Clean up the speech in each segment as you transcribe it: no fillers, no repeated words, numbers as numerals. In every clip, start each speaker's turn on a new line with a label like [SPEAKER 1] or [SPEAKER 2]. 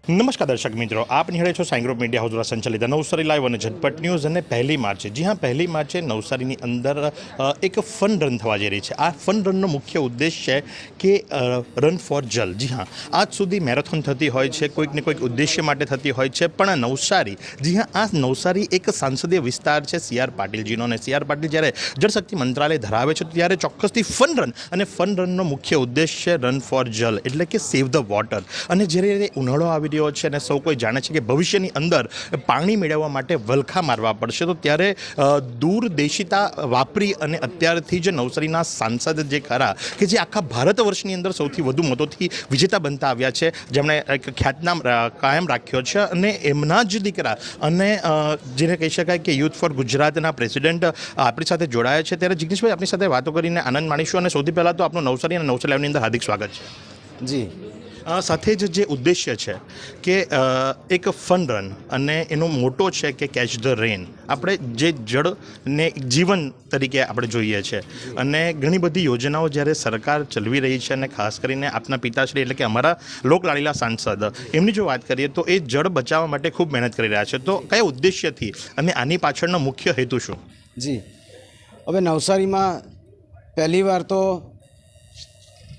[SPEAKER 1] નમસ્કાર દર્શક મિત્રો, આપ નિહાળે છો સાઈ ગ્રુપ મીડિયા હાઉસ દ્વારા સંચાલિત નવસારી લાઈવ અને ઝટપટ ન્યૂઝ. અને 1 માર્ચે, જી હા, 1 માર્ચે નવસારીની અંદર એક ફન રન થવા જઈ રહી છે. આ ફન રનનો મુખ્ય ઉદ્દેશ છે કે રન ફોર જલ. જી હા, આજ સુધી મેરેથોન થતી હોય છે, કોઈક ને કોઈક ઉદ્દેશ્ય માટે થતી હોય છે, પણ નવસારી, જી હા, આ નવસારી એક સાંસદીય વિસ્તાર છે CR પાટીલજીનો. અને CR પાટીલ જ્યારે જળશક્તિ મંત્રાલય ધરાવે છે ત્યારે ચોક્કસથી ફન રન, અને ફન રનનો મુખ્ય ઉદ્દેશ છે રન ફોર જલ, એટલે કે સેવ ધ વોટર. અને જ્યારે ઉનાળો આવી રહ્યો છે અને સૌ કોઈ જાણે છે કે ભવિષ્યની અંદર પાણી મેળવવા માટે વલખા મારવા પડશે, તો ત્યારે દૂરદેશિતા વાપરી અને અત્યારથી જ નવસારીના સાંસદ જે ખરા, કે જે આખા ભારત વર્ષની અંદર સૌથી વધુ મતોથી વિજેતા બનતા આવ્યા છે, જેમણે એક ખ્યાતનામ કાયમ રાખ્યો છે, અને એમના જ દીકરા અને જેને કહી શકાય કે યુથ ફોર ગુજરાતના પ્રેસિડેન્ટ આપણી સાથે જોડાયા છે. ત્યારે જિગ્નેશભાઈ, આપણી સાથે વાતો કરીને આનંદ માણીશું. અને સૌથી પહેલાં તો આપનું નવસારી અને નવસારી લાઈવની અંદર હાર્દિક સ્વાગત છે.
[SPEAKER 2] જી,
[SPEAKER 1] સાથે જ જે ઉદ્દેશ્ય છે કે એક ફન રન, અને એનો મોટો છે કે કેચ ધ રેન. આપણે જે જળને જીવન તરીકે આપણે જોઈએ છે, અને ઘણી બધી યોજનાઓ જ્યારે સરકાર ચલાવી રહી છે, અને ખાસ કરીને આપના પિતાશ્રી એટલે કે અમારા લોકલાડીલા સાંસદ, એમની જો વાત કરીએ તો એ જળ બચાવવા માટે ખૂબ મહેનત કરી રહ્યા છે. તો કયા ઉદ્દેશ્યથી અને આની પાછળનો મુખ્ય હેતુ શું?
[SPEAKER 2] જી, હવે નવસારીમાં પહેલીવાર તો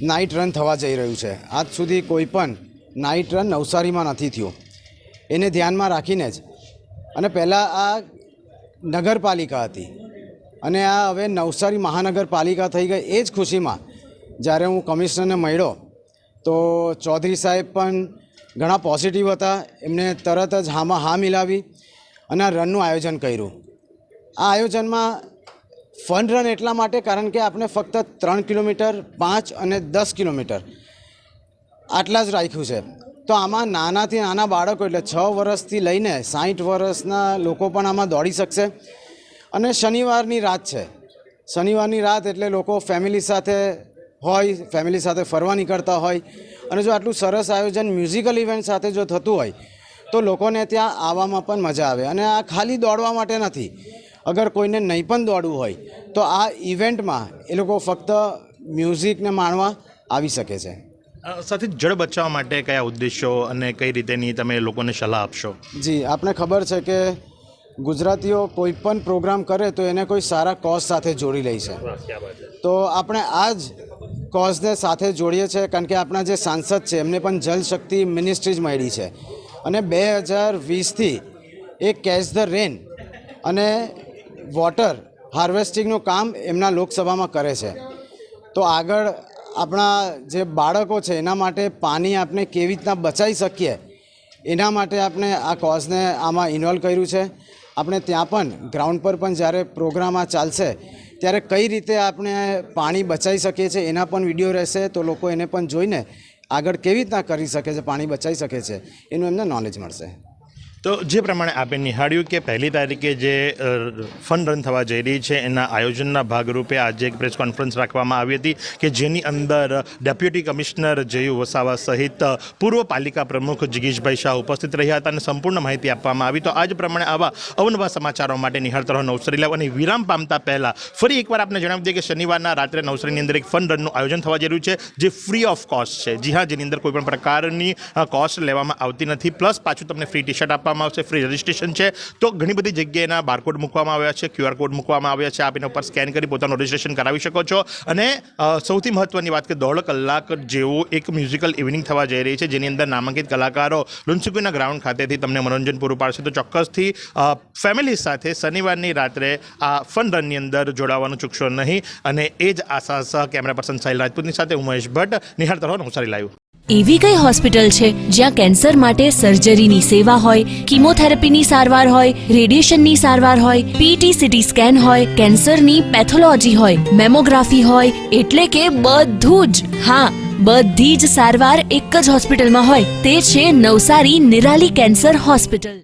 [SPEAKER 2] નાઇટ રન થવા જઈ રહ્યું છે. આજ સુધી કોઈ પણ નાઇટ રન નવસારીમાં નથી થયું. એને ધ્યાનમાં રાખીને જ, અને પહેલાં આ નગરપાલિકા હતી અને આ હવે નવસારી મહાનગરપાલિકા થઈ ગઈ. એ જ ખુશીમાં જ્યારે હું કમિશનરને મળ્યો તો ચૌધરી સાહેબ પણ ઘણા પોઝિટિવ હતા. એમને તરત જ હામાં હા મિલાવી અને આ રનનું આયોજન કર્યું. આ આયોજનમાં ફન રન એટલા માટે કારણ કે આપણે ફક્ત 3 કિલોમીટર, 5 અને 10 કિલોમીટર આટલા જ રાખ્યું છે. તો આમાં નાનાથી નાના બાળકો, એટલે 6 વર્ષથી લઈને 60 વર્ષના લોકો પણ આમાં દોડી શકશે. અને શનિવારની રાત છે. શનિવારની રાત એટલે લોકો ફેમિલી સાથે હોય, ફેમિલી સાથે ફરવા નીકળતા હોય, અને જો આટલું સરસ આયોજન મ્યુઝિકલ ઇવેન્ટ સાથે જો થતું હોય તો લોકોને ત્યાં આવવામાં પણ મજા આવે. અને આ ખાલી દોડવા માટે નથી. અગર કોઈને નહીં પણ દોડવું હોય તો આ ઇવેન્ટમાં એ લોકો ફક્ત મ્યુઝિકને માણવા આવી શકે છે.
[SPEAKER 1] સાથે જળ બચાવવા માટે કયા ઉદ્દેશો અને કઈ રીતેની તમે લોકોને સલાહ આપશો?
[SPEAKER 2] જી, આપણે ખબર છે કે ગુજરાતીઓ કોઈ પણ પ્રોગ્રામ કરે તો એને કોઈ સારા કોઝ સાથે જોડી લે છે. તો આપણે આ જ કોઝને સાથે જોડીએ છીએ, કારણ કે આપણા જે સાંસદ છે એમને પણ જલશક્તિ મિનિસ્ટ્રી જ મળી છે, અને 2020થી એ કેચ ધ રેન અને વોટર હાર્વેસ્ટિંગનું કામ એમના લોકસભામાં કરે છે. તો આગળ આપણા જે બાળકો છે એના માટે પાણી આપણે કેવી રીતના બચાવી શકીએ, એના માટે આપણે આ કોઝને આમાં ઇન્વોલ્વ કર્યું છે. આપણે ત્યાં પણ ગ્રાઉન્ડ પર પણ જ્યારે પ્રોગ્રામ આ ચાલશે ત્યારે કઈ રીતે આપણે પાણી બચાવી શકીએ છીએ એના પણ વિડીયો રહેશે. તો લોકો એને પણ જોઈને આગળ કેવી રીતના કરી શકે છે, પાણી બચાવી શકે છે, એનું એમને નોલેજ મળશે.
[SPEAKER 1] તો જે પ્રમાણે આપણે નિહાળ્યું કે 1 તારીખે જે ફન રન થવા જઈ રહી છે, એના આયોજનના ભાગરૂપે આજે એક પ્રેસ કોન્ફરન્સ રાખવામાં આવી હતી, કે જેની અંદર ડેપ્યુટી કમિશનર જયુ વસાવા સહિત પૂર્વ પાલિકા પ્રમુખ જિગીશભાઈ શાહ ઉપસ્થિત રહ્યા હતા, અને સંપૂર્ણ માહિતી આપવામાં આવી. તો આજ પ્રમાણે આવા અવનવા સમાચારો માટે નિહાળતા રહો નવસારી લાઈવ. અને વિરામ પામતા પહેલાં ફરી એકવાર આપણે જણાવી દઈએ કે શનિવારના રાત્રે નવસારીની અંદર એક ફન રનનું આયોજન થવા જઈ રહ્યું છે, જે ફ્રી ઓફ કોસ્ટ છે. જી હા, જેની અંદર કોઈ પણ પ્રકારની કોસ્ટ લેવામાં આવતી નથી. પ્લસ પાછું તમને ફ્રી ટી શર્ટ આવશે, ફ્રી રજિસ્ટ્રેશન છે. તો ઘણી બધી જગ્યાએના બારકોડ મૂકવામાં આવ્યા છે, QR કોડ મૂકવામાં આવ્યા છે. આપ એના ઉપર સ્કેન કરી પોતાનું રજિસ્ટ્રેશન કરાવી શકો છો. અને સૌથી મહત્વની વાત કે 1.5 કલાક જેવું એક મ્યુઝિકલ ઇવનિંગ થવા જઈ રહી છે, જેની અંદર નામાંકિત કલાકારો લુન્સુકીના ગ્રાઉન્ડ ખાતેથી તમને મનોરંજન પૂરું પાડશે. તો ચોક્કસથી ફેમિલી સાથે શનિવારની રાત્રે આ ફન રનની અંદર જોડાવાનું ચૂકશો નહીં. અને એ જ આશા સહ કેમેરા પર્સન સાહિલ રાજપૂતની સાથે હું મહેશ ભટ્ટ, નિહાળતા રહો નવસારી લાઈવ.
[SPEAKER 3] એવી કઈ હોસ્પિટલ છે જ્યાં કેન્સર માટે સર્જરીની સેવા હોય, કીમોથેરાપીની સારવાર હોય, રેડિયેશનની સારવાર હોય, પીટી સીટી સ્કેન હોય, કેન્સરની પેથોલોજી હોય, મેમોગ્રાફી હોય, એટલે કે બધું જ. હા, બધી જ સારવાર એક જ હોસ્પિટલમાં હોય. તે છે નવસારી નિરાલી કેન્સર હોસ્પિટલ.